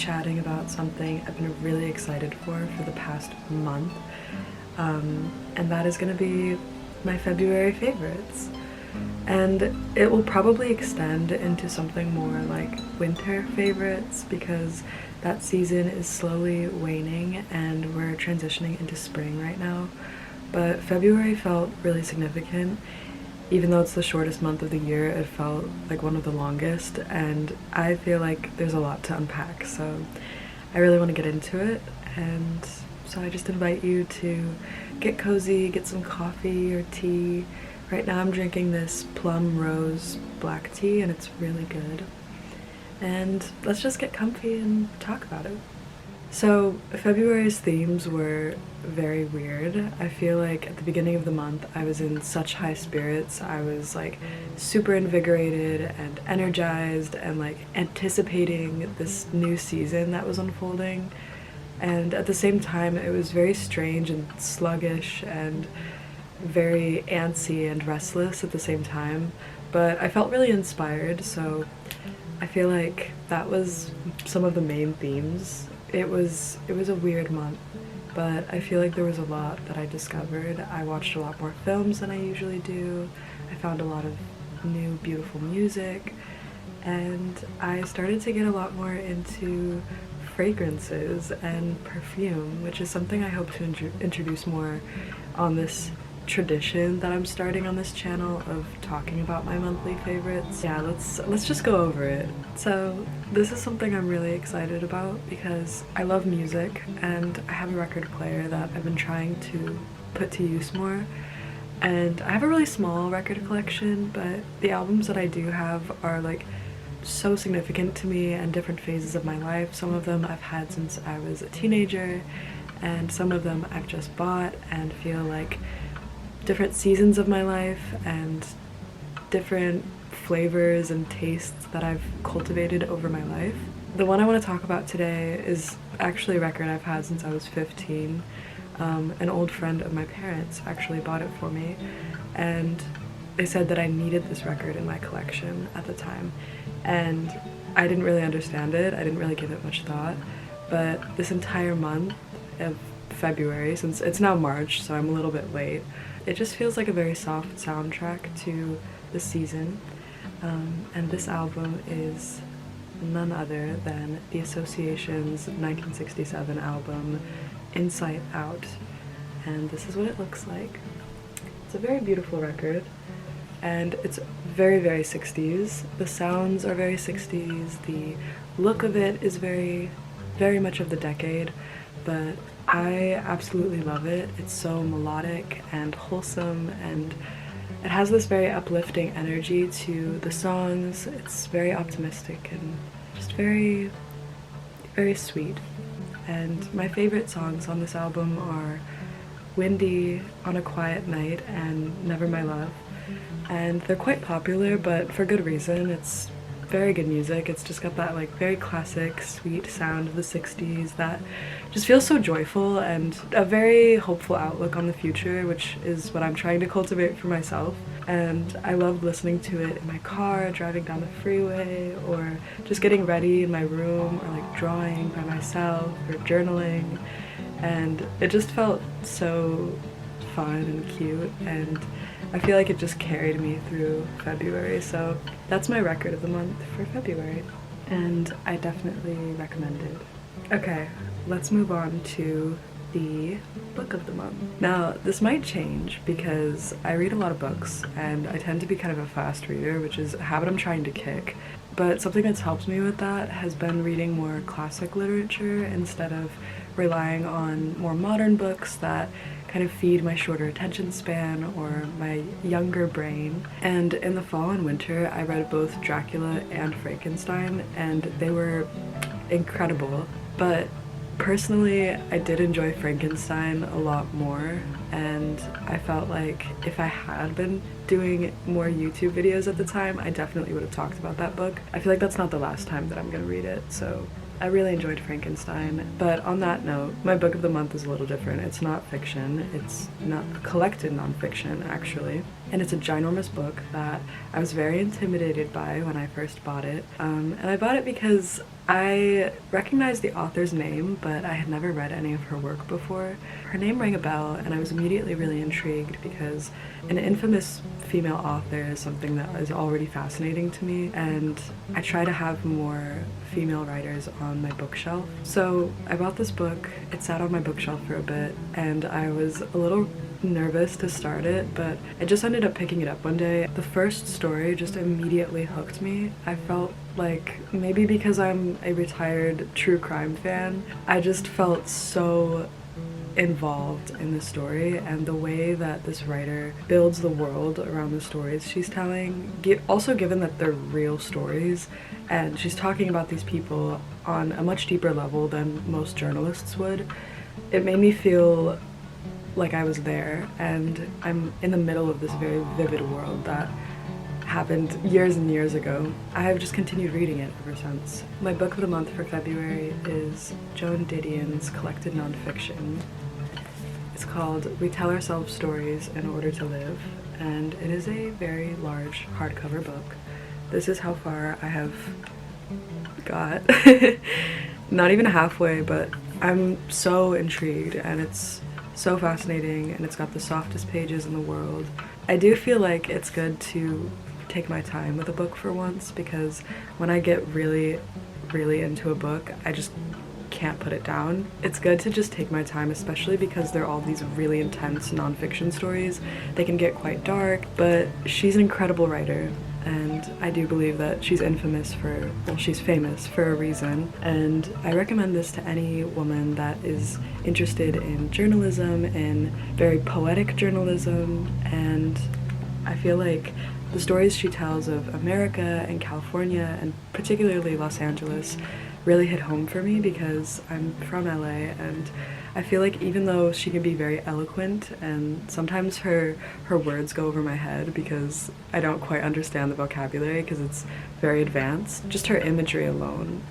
chatting about something I've been really excited for the past month, and that is going to be my February favorites. And it will probably extend into something more like winter favorites because that season is slowly waning and we're transitioning into spring right now. But February felt really significant. Even though it's the shortest month of the year, it felt like one of the longest, and I feel like there's a lot to unpack, so I really want to get into it. And so I just invite you to get cozy, get some coffee or tea. Right now I'm drinking this plum rose black tea and it's really good. And let's just get comfy and talk about it. So February's themes were very weird. I feel like at the beginning of the month I was in such high spirits. I was like super invigorated and energized and like anticipating this new season that was unfolding. And at the same time it was very strange and sluggish and very antsy and restless at the same time. But I felt really inspired, so I feel like that was some of the main themes. It was a weird month, but I feel like there was a lot that I discovered. I watched a lot more films than I usually do. I found a lot of new beautiful music, and I started to get a lot more into fragrances and perfume, which is something I hope to introduce more on this tradition that I'm starting on this channel of talking about my monthly favorites. Yeah, let's just go over it. So this is something I'm really excited about because I love music and I have a record player that I've been trying to put to use more. And I have a really small record collection, but the albums that I do have are like so significant to me and different phases of my life. Some of them I've had since I was a teenager, and some of them I've just bought and feel like different seasons of my life and different flavors and tastes that I've cultivated over my life. The one I want to talk about today is actually a record I've had since I was 15. An old friend of my parents actually bought it for me, and they said that I needed this record in my collection at the time, and I didn't really understand it. I didn't really give it much thought, but this entire month of February, since it's now March, so I'm a little bit late, it just feels like a very soft soundtrack to the season. And this album is none other than the Association's 1967 album, Inside Out. And this is what it looks like. It's a very beautiful record, and it's very, very 60s. The sounds are very 60s, the look of it is very, very much of the decade, but I absolutely love it. It's so melodic and wholesome, and it has this very uplifting energy to the songs. It's very optimistic and just very, very sweet. And my favorite songs on this album are Windy, On a Quiet Night, and Never My Love. And they're quite popular, but for good reason. It's very good music. It's just got that like very classic sweet sound of the 60s that just feels so joyful and a very hopeful outlook on the future, which is what I'm trying to cultivate for myself. And I love listening to it in my car, driving down the freeway, or just getting ready in my room, or like drawing by myself or journaling. And it just felt so fun and cute, and I feel like it just carried me through February, so that's my record of the month for February, and I definitely recommend it. Okay, let's move on to the book of the month. Now, this might change because I read a lot of books, and I tend to be kind of a fast reader, which is a habit I'm trying to kick, but something that's helped me with that has been reading more classic literature instead of relying on more modern books that kind of feed my shorter attention span or my younger brain. And in the fall and winter I read both Dracula and Frankenstein, and they were incredible. But personally I did enjoy Frankenstein a lot more, and I felt like if I had been doing more YouTube videos at the time, I definitely would have talked about that book. I feel like that's not the last time that I'm gonna read it, so I really enjoyed Frankenstein. But on that note, my book of the month is a little different. It's not fiction. It's not collected nonfiction, actually. and it's a ginormous book that I was very intimidated by when I first bought it. And I bought it because I recognized the author's name, but I had never read any of her work before. Her name rang a bell, and I was immediately really intrigued because an infamous female author is something that is already fascinating to me, and I try to have more female writers on my bookshelf. So I bought this book, it sat on my bookshelf for a bit, and I was a little nervous to start it, but I just ended up picking it up one day. The first story just immediately hooked me. I felt like, maybe because I'm a retired true crime fan, I just felt so involved in the story, and the way that this writer builds the world around the stories she's telling, also given that they're real stories and she's talking about these people on a much deeper level than most journalists would, it made me feel like I was there, and I'm in the middle of this very vivid world that happened years and years ago. I have just continued reading it ever since. My book of the month for February is Joan Didion's collected nonfiction. It's called We Tell Ourselves Stories in Order to Live, and it is a very large hardcover book. This is how far I have got. Not even halfway, but I'm so intrigued, and it's so fascinating, and it's got the softest pages in the world. I do feel like it's good to take my time with a book for once, because when I get really into a book, I just can't put it down. It's good to just take my time, especially because they're all these really intense nonfiction stories. They can get quite dark, but she's an incredible writer, and I do believe that she's infamous for, well, she's famous for a reason, and I recommend this to any woman that is interested in journalism, in very poetic journalism, and I feel like the stories she tells of America and California, and particularly Los Angeles, really hit home for me because I'm from LA, and I feel like even though she can be very eloquent, and sometimes her words go over my head because I don't quite understand the vocabulary because it's very advanced, just her imagery alone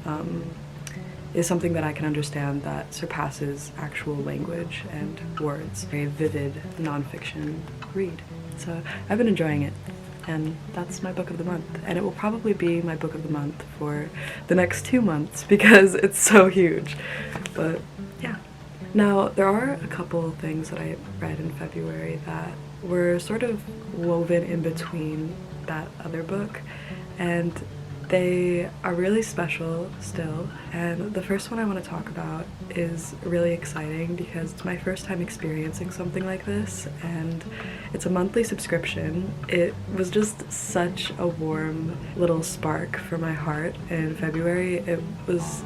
is something that I can understand that surpasses actual language and words. A vivid nonfiction read. So I've been enjoying it, and that's my book of the month, and it will probably be my book of the month for the next 2 months because it's so huge. But yeah. Now, there are a couple things that I read in February that were sort of woven in between that other book, and they are really special still. And the first one I want to talk about is really exciting because it's my first time experiencing something like this, and it's a monthly subscription. It was just such a warm little spark for my heart in February. It was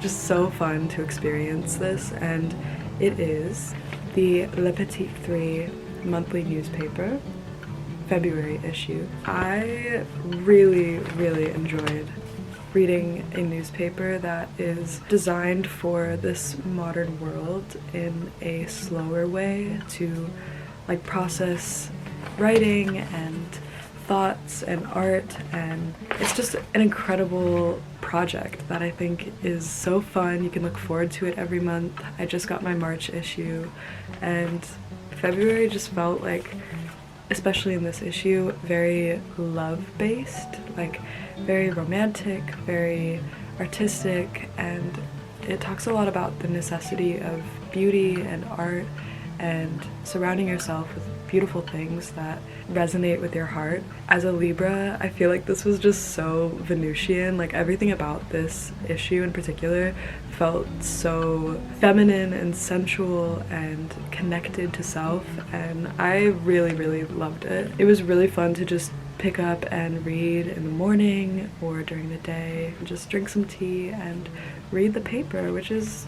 just so fun to experience this, and it is the Le Petit 3 monthly newspaper, February issue. I really enjoyed reading a newspaper that is designed for this modern world in a slower way to like process writing and thoughts and art, and it's just an incredible project that I think is so fun. You can look forward to it every month. I just got my March issue, and February just felt like, especially in this issue, very love-based, like very romantic, very artistic, and it talks a lot about the necessity of beauty and art and surrounding yourself with beautiful things that resonate with your heart. As a Libra, I feel like this was just so Venusian. Like everything about this issue in particular felt so feminine and sensual and connected to self, and I really loved it. It was really fun to just pick up and read in the morning or during the day, just drink some tea and read the paper, which is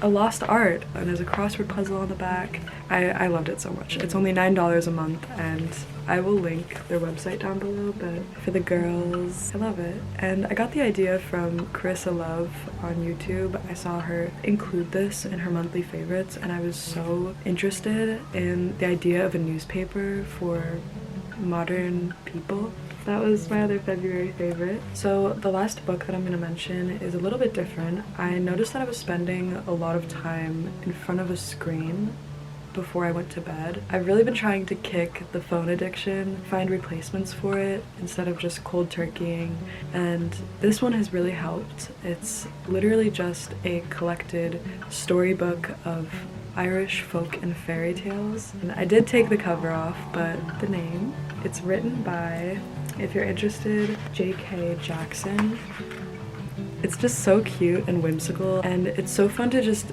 a lost art, and there's a crossword puzzle on the back. I loved it so much. It's only $9 a month, and I will link their website down below, but for the girls, I love it. And I got the idea from Carissa Love on YouTube. I saw her include this in her monthly favorites, and I was so interested in the idea of a newspaper for modern people. That was my other February favorite. So the last book that I'm going to mention is a little bit different. I noticed that I was spending a lot of time in front of a screen before I went to bed. I've really been trying to kick the phone addiction, find replacements for it instead of just cold turkeying, and this one has really helped. It's literally just a collected storybook of Irish folk and fairy tales. And I did take the cover off, but the name, it's written by, if you're interested, J.K. Jackson. It's just so cute and whimsical, and it's so fun to just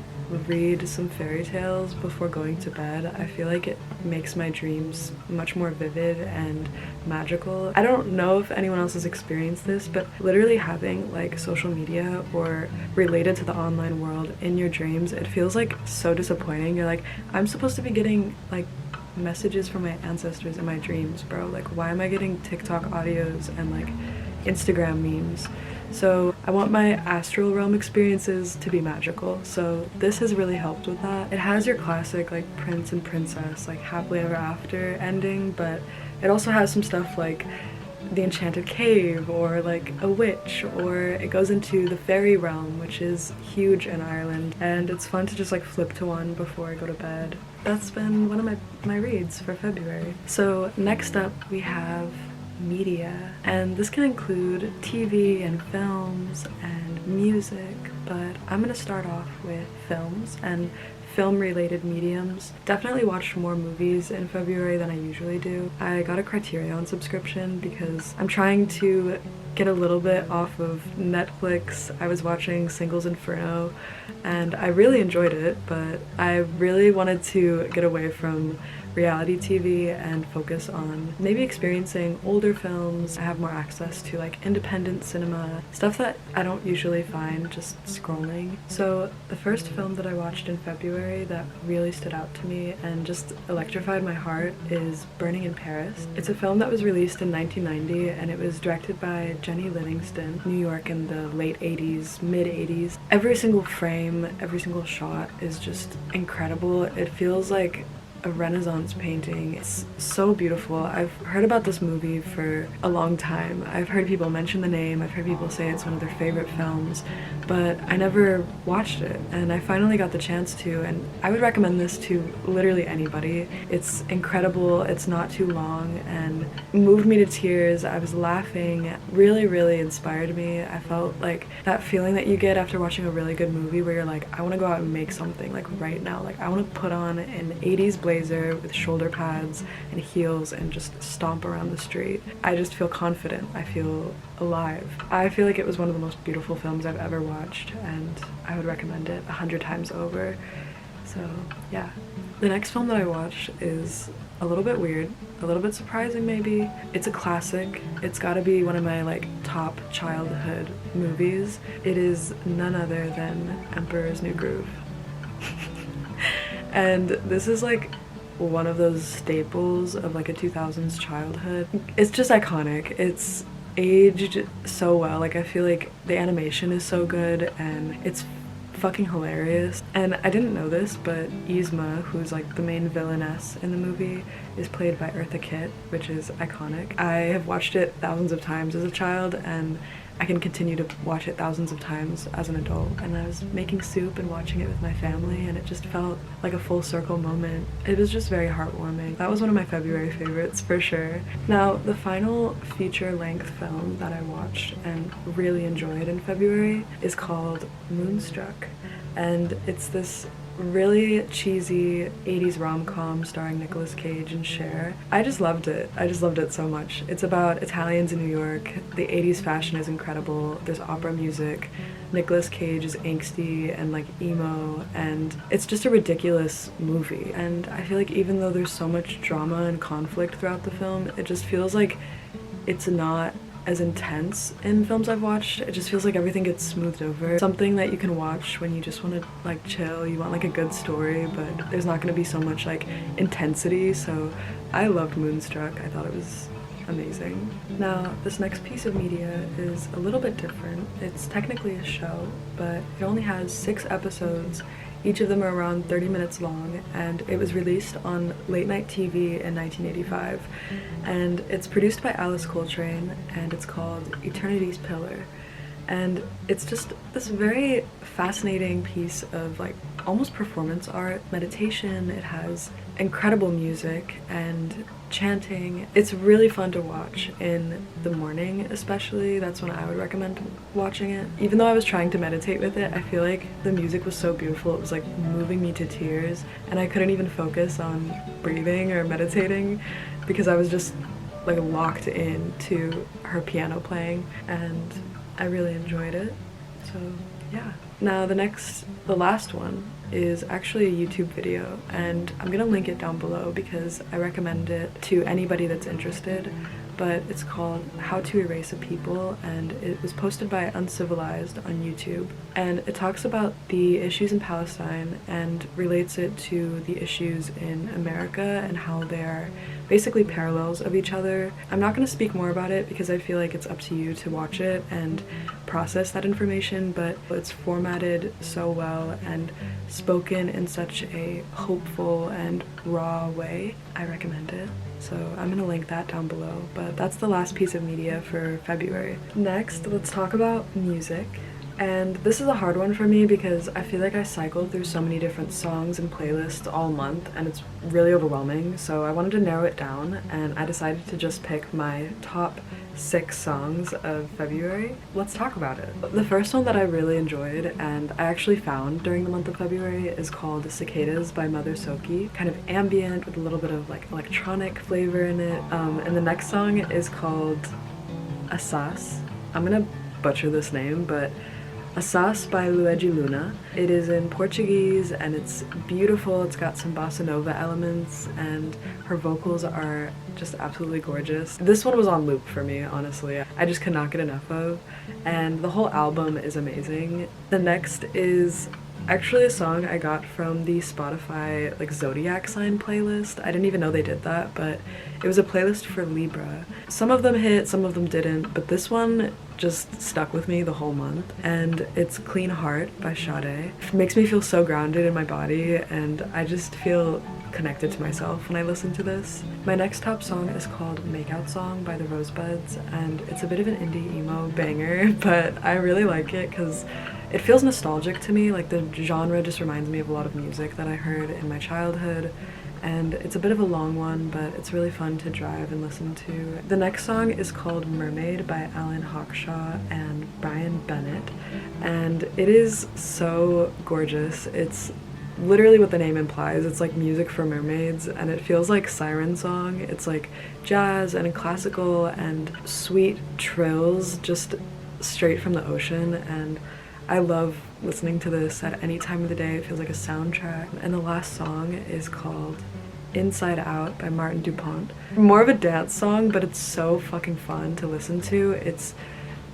read some fairy tales before going to bed. I feel like it makes my dreams much more vivid and magical. I don't know if anyone else has experienced this, but literally having like social media or related to the online world in your dreams, it feels like so disappointing. You're like, I'm supposed to be getting like messages from my ancestors in my dreams, bro. Like, why am I getting TikTok audios and like Instagram memes? So I want my astral realm experiences to be magical, so this has really helped with that. It has your classic like prince and princess, like happily ever after ending, but it also has some stuff like the enchanted cave or like a witch, or it goes into the fairy realm, which is huge in Ireland, and it's fun to just like flip to one before I go to bed. That's been one of my reads for February. So next up we have media, and this can include TV and films and music, but I'm gonna start off with films and film related mediums. Definitely watched more movies in February than I usually do. I got a Criterion subscription because I'm trying to get a little bit off of Netflix. I was watching Singles Inferno and I really enjoyed it, but I really wanted to get away from reality TV and focus on maybe experiencing older films. I have more access to like independent cinema, stuff that I don't usually find just scrolling. So the first film that I watched in February that really stood out to me and just electrified my heart is Burning in Paris. It's a film that was released in 1990 and it was directed by Jenny Livingston, New York in the late 80s, mid 80s. Every single frame, every single shot is just incredible. It feels like a Renaissance painting. It's so beautiful. I've heard about this movie for a long time. I've heard people mention the name, I've heard people say it's one of their favorite films, but I never watched it, and I finally got the chance to, and I would recommend this to literally anybody. It's incredible, it's not too long, and moved me to tears. I was laughing, really inspired me. I felt like that feeling that you get after watching a really good movie where you're like, I want to go out and make something like right now. Like, I want to put on an 80s blazer with shoulder pads and heels and just stomp around the street. I just feel confident. I feel alive. I feel like it was one of the most beautiful films I've ever watched, and I would recommend it 100 times over. So yeah. The next film that I watched is a little bit weird, a little bit surprising maybe. It's a classic. It's gotta be one of my like top childhood movies. It is none other than Emperor's New Groove. And this is like one of those staples of like a 2000s childhood. It's just iconic. It's aged so well. Like, I feel like the animation is so good and it's fucking hilarious. And I didn't know this, but Yzma, who's like the main villainess in the movie, is played by Eartha Kitt, which is iconic. I have watched it thousands of times as a child, and I can continue to watch it thousands of times as an adult. And I was making soup and watching it with my family, and it just felt like a full circle moment. It was just very heartwarming. That was one of my February favorites for sure. Now, the final feature-length film that I watched and really enjoyed in February is called Moonstruck, and it's this really cheesy 80s rom-com starring Nicolas Cage and Cher. I just loved it. I just loved it so much. It's about Italians in New York. The 80s fashion is incredible. There's opera music. Nicolas Cage is angsty and like emo, and it's just a ridiculous movie. And I feel like even though there's so much drama and conflict throughout the film, it just feels like it's not as intense in films I've watched. It just feels like everything gets smoothed over. Something that you can watch when you just want to like chill, you want like a good story, but there's not going to be so much like intensity. So I loved Moonstruck. I thought it was amazing. Now, this next piece of media is a little bit different. It's technically a show, but it only has 6 episodes. Each of them are around 30 minutes long, and it was released on late night TV in 1985. And it's produced by Alice Coltrane, and it's called Eternity's Pillar. and it's just this very fascinating piece of like almost performance art, meditation. It has incredible music and chanting. It's really fun to watch in the morning, especially. That's when I would recommend watching it. Even though I was trying to meditate with it, I feel like the music was so beautiful. It was like moving me to tears, and I couldn't even focus on breathing or meditating because I was just like locked in to her piano playing, and I really enjoyed it. So yeah. Now the last one is actually a YouTube video, and I'm gonna link it down below because I recommend it to anybody that's interested, but it's called How to Erase a People, and it was posted by Uncivilized on YouTube, and it talks about the issues in Palestine and relates it to the issues in America and how they're basically parallels of each other. I'm not going to speak more about it because I feel like it's up to you to watch it and process that information, but it's formatted so well and spoken in such a hopeful and raw way. I recommend it. So I'm going to link that down below, but that's the last piece of media for February. Next, let's talk about music. And this is a hard one for me because I feel like I cycled through so many different songs and playlists all month, and it's really overwhelming, so I wanted to narrow it down, and I decided to just pick my top 6 songs of February. Let's talk about it. The first one that I really enjoyed and I actually found during the month of February is called Cicadas by Mother Soki. Kind of ambient with a little bit of like electronic flavor in it. And the next song is called Asas. I'm gonna butcher this name, but Asas by Luedji. It is in Portuguese and it's beautiful. It's got some bossa nova elements and her vocals are just absolutely gorgeous. This one was on loop for me, honestly. I just could not get enough of, and the whole album is amazing. The next is actually a song I got from the Spotify like zodiac sign playlist. I didn't even know they did that, but it was a playlist for Libra. Some of them hit, some of them didn't, but this one just stuck with me the whole month, and it's Clean Heart by Sade. It makes me feel so grounded in my body, and I just feel connected to myself when I listen to this. My next top song is called Makeout Song by the Rosebuds, and it's a bit of an indie emo banger, but I really like it because it feels nostalgic to me. Like the genre just reminds me of a lot of music that I heard in my childhood, and it's a bit of a long one, but it's really fun to drive and listen to. The next song is called Mermaid by hawkshaw and Bennett, and it is so gorgeous. It's literally what the name implies. It's like music for mermaids, and it feels like siren song. It's like jazz and classical and sweet trills just straight from the ocean, and I love listening to this at any time of the day. It feels like a soundtrack. And the last song is called Inside Out by Dupont. More of a dance song, but it's so fucking fun to listen to. It's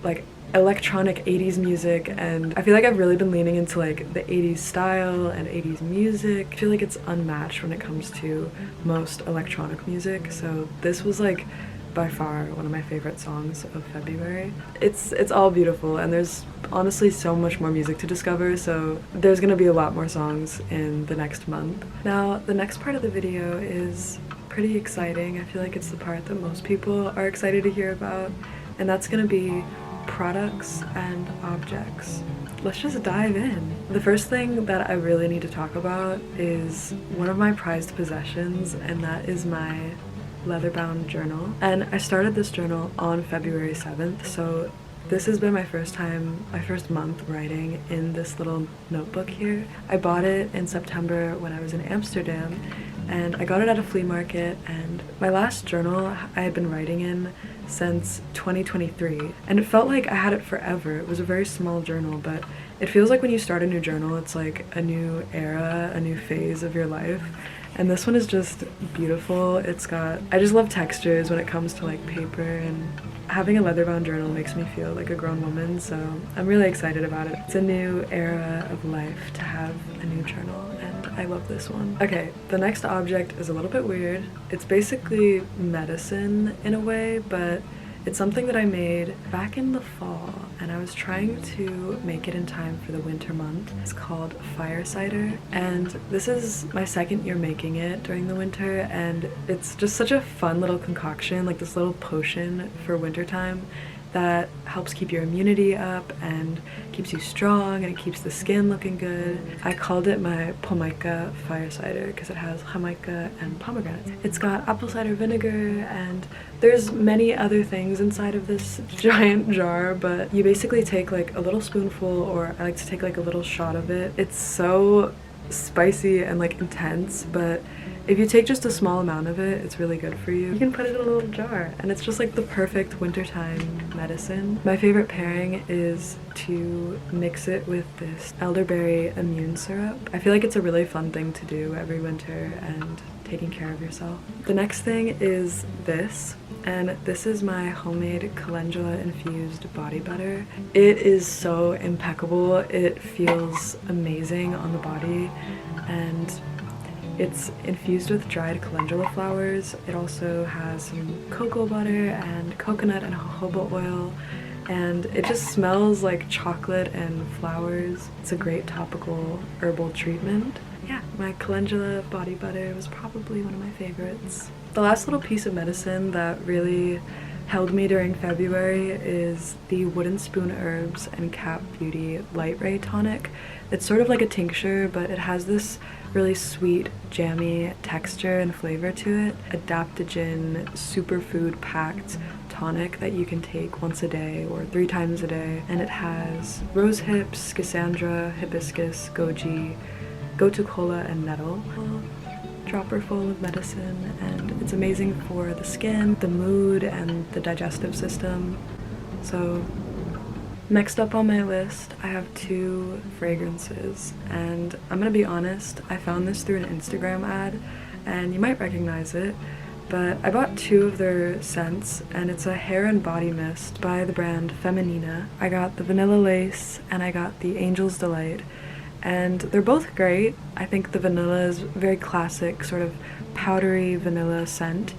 like electronic 80s music, and I feel like I've really been leaning into like the 80s style and 80s music. I feel like it's unmatched when it comes to most electronic music, so this was like by far one of my favorite songs of February. It's all beautiful, and there's honestly so much more music to discover, so there's gonna be a lot more songs in the next month. Now, the next part of the video is pretty exciting. I feel like it's the part that most people are excited to hear about, and that's gonna be products and objects. Let's just dive in. The first thing that I really need to talk about is one of my prized possessions, and that is my leather-bound journal. And I started this journal on February 7th, so this has been my first month writing in this little notebook here. I bought it in September when I was in Amsterdam, and I got it at a flea market, and my last journal I had been writing in since 2023, and it felt like I had it forever. It was a very small journal, but it feels like when you start a new journal, it's like a new era, a new phase of your life. And this one is just beautiful. I just love textures when it comes to like paper, and having a leather-bound journal makes me feel like a grown woman, so I'm really excited about it. It's a new era of life to have a new journal, and I love this one. Okay, the next object is a little bit weird. It's basically medicine in a way, but it's something that I made back in the fall, and I was trying to make it in time for the winter month. It's called fire cider, and this is my second year making it during the winter, and it's just such a fun little concoction, like this little potion for wintertime. that helps keep your immunity up and keeps you strong, and it keeps the skin looking good. I called it my Pomaica fire cider because it has Jamaica and pomegranate. It's got apple cider vinegar, and there's many other things inside of this giant jar, but you basically take like a little spoonful, or I like to take like a little shot of it. It's so spicy and like intense, but if you take just a small amount of it, it's really good for you. You can put it in a little jar, and it's just like the perfect wintertime medicine. My favorite pairing is to mix it with this elderberry immune syrup. I feel like it's a really fun thing to do every winter and taking care of yourself. The next thing is this, and this is my homemade calendula infused body butter. It is so impeccable. It feels amazing on the body, and it's infused with dried calendula flowers. It also has some cocoa butter and coconut and jojoba oil, and it just smells like chocolate and flowers. It's a great topical herbal treatment. Yeah, my calendula body butter was probably one of my favorites. The last little piece of medicine that really held me during February is the Wooden Spoon Herbs and Cap Beauty Light Ray Tonic. It's sort of like a tincture, but it has this really sweet, jammy texture and flavor to it. Adaptogen, superfood packed tonic that you can take once a day or 3 times a day. And it has rose hips, schisandra, hibiscus, goji, gotu kola, and nettle. Dropper full of medicine, and it's amazing for the skin, the mood, and the digestive system. So next up on my list, I have 2 fragrances, and I'm gonna be honest, I found this through an Instagram ad, and you might recognize it, but I bought 2 of their scents, and it's a hair and body mist by the brand Feminina. I got the Vanilla Lace, and I got the Angel's Delight, and they're both great. I think the vanilla is very classic, sort of powdery vanilla scent,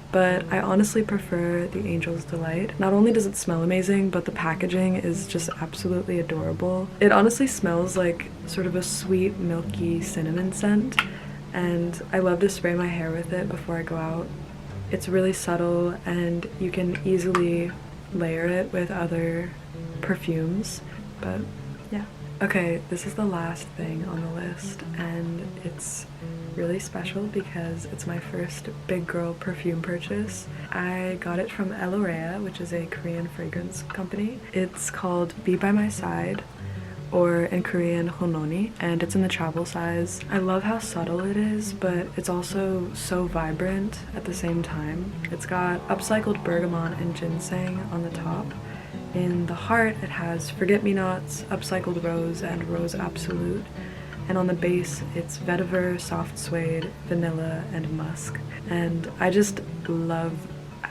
but I honestly prefer the Angel's Delight. Not only does it smell amazing, but the packaging is just absolutely adorable. It honestly smells like sort of a sweet, milky cinnamon scent, and I love to spray my hair with it before I go out. It's really subtle, and you can easily layer it with other perfumes, but yeah. Okay, this is the last thing on the list, and it's really special because it's my first big girl perfume purchase. I got it from Elorea, which is a Korean fragrance company. It's called Be By My Side, or in Korean Hononi, and it's in the travel size. I love how subtle it is, but it's also so vibrant at the same time. It's got upcycled bergamot and ginseng on the top. In the heart, it has forget-me-nots, upcycled rose, and rose absolute. And on the base, it's vetiver, soft suede, vanilla, and musk. And I just love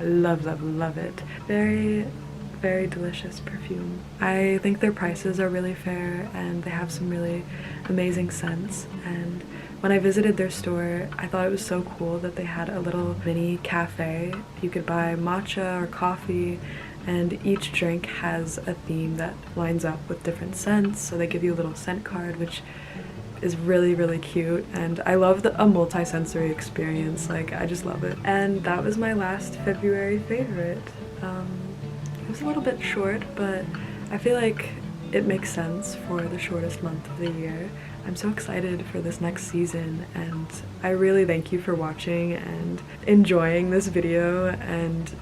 it. Very, very delicious perfume. I think their prices are really fair, and they have some really amazing scents. And when I visited their store, I thought it was so cool that they had a little mini cafe. You could buy matcha or coffee, and each drink has a theme that lines up with different scents, so they give you a little scent card, which is really, really cute, and I love a multi-sensory experience. Like, I just love it. And that was my last February favorite. It was a little bit short, but I feel like it makes sense for the shortest month of the year. I'm so excited for this next season, and I really thank you for watching and enjoying this video. And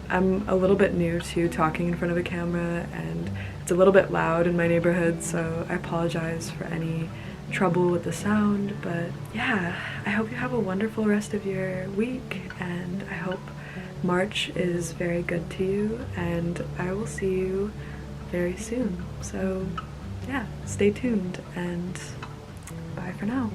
I'm a little bit new to talking in front of a camera, and it's a little bit loud in my neighborhood, so I apologize for any trouble with the sound. But yeah, I hope you have a wonderful rest of your week, and I hope March is very good to you, and I will see you very soon. So yeah, stay tuned, and bye for now.